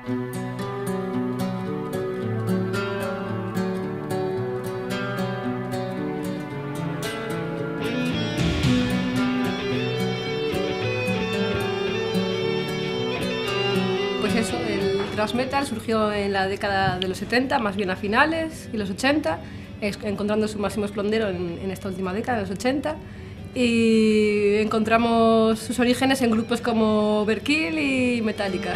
Pues eso, el thrash metal surgió en la década de los 70, más bien a finales, y los 80, encontrando su máximo esplendor en esta última década, en los 80, y encontramos sus orígenes en grupos como Overkill y Metallica.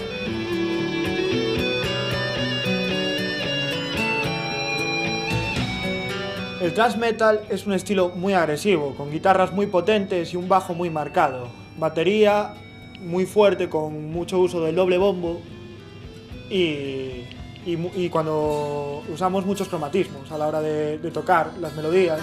El thrash metal es un estilo muy agresivo, con guitarras muy potentes y un bajo muy marcado, batería muy fuerte con mucho uso del doble bombo y cuando usamos muchos cromatismos a la hora de tocar las melodías.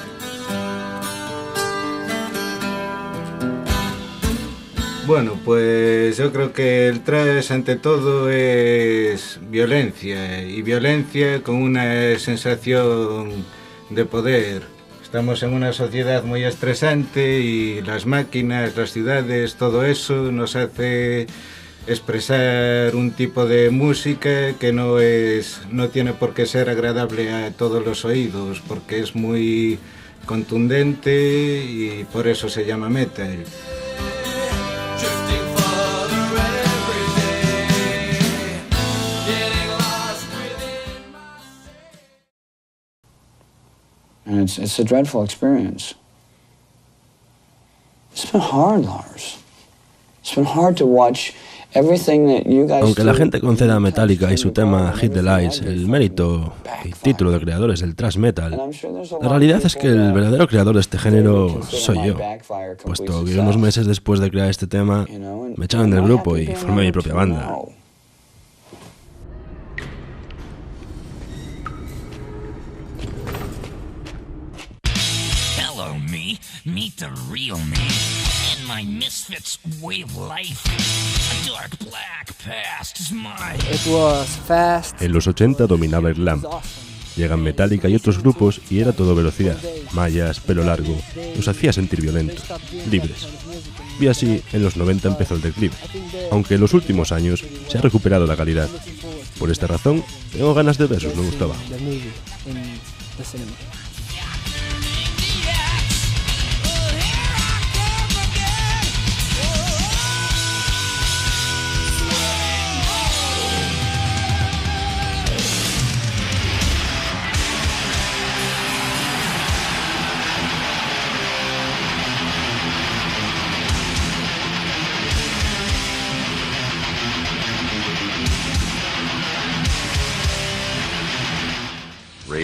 Bueno, pues yo creo que el thrash ante todo es violencia, y violencia con una sensación de poder. Estamos en una sociedad muy estresante y las máquinas, las ciudades, todo eso nos hace expresar un tipo de música que no tiene por qué ser agradable a todos los oídos, porque es muy contundente y por eso se llama metal. And it's a dreadful experience. It's been hard, Lars. It's been hard to watch everything that you guys. Aunque la gente conceda a Metallica y su tema Hit the Lights el mérito y título de creadores del thrash metal, la realidad es que el verdadero creador de este género soy yo, puesto que unos meses después de crear este tema me echaron del grupo y formé mi propia banda. Meet the real me in my misfits way of life. A dark black past is my. It was fast. En los 80 dominaba el glam. Llegan Metallica y otros grupos y era todo velocidad, mallas, pelo largo. Nos hacía sentir violentos, libres. Y así, en los 90 empezó el declive, aunque en los últimos años se ha recuperado la calidad. Por esta razón, tengo ganas de ver sus nuevos trabajos.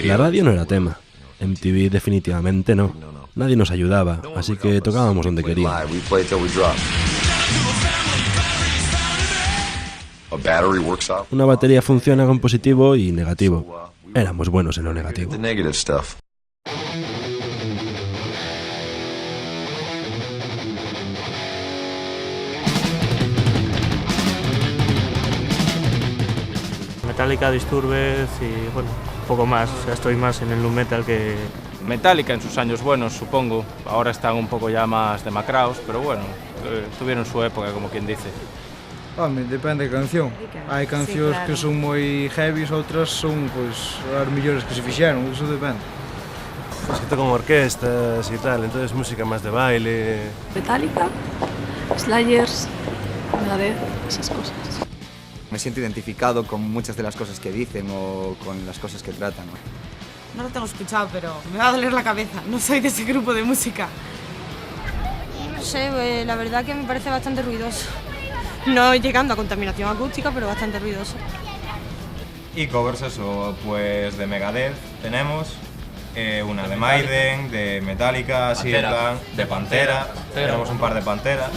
La radio no era tema, MTV definitivamente no, nadie nos ayudaba, así que tocábamos donde queríamos. Una batería funciona con positivo y negativo, éramos buenos en lo negativo. Metallica, Disturbed y bueno, un poco más, o sea, estoy más en el nu metal que... Metallica en sus años buenos, supongo, ahora están un poco ya más demacrados, pero bueno, tuvieron su época, como quien dice. Home, depende da canción. Hai cancións que son moi heavies, outras son, pois, as mellores que se fixeron, iso depende. Es que tocan orquestas y tal, entonces música más de baile... Metallica, Slayers, Megadeth, esas cosas. Me siento identificado con muchas de las cosas que dicen o con las cosas que tratan. No lo tengo escuchado, pero me va a doler la cabeza. No soy de ese grupo de música. No sé, la verdad que me parece bastante ruidoso. No llegando a contaminación acústica, pero bastante ruidoso. Y covers eso, pues de Megadeth tenemos, una de Maiden, de Metallica, así en plan, de Pantera, tenemos un par de Pantera.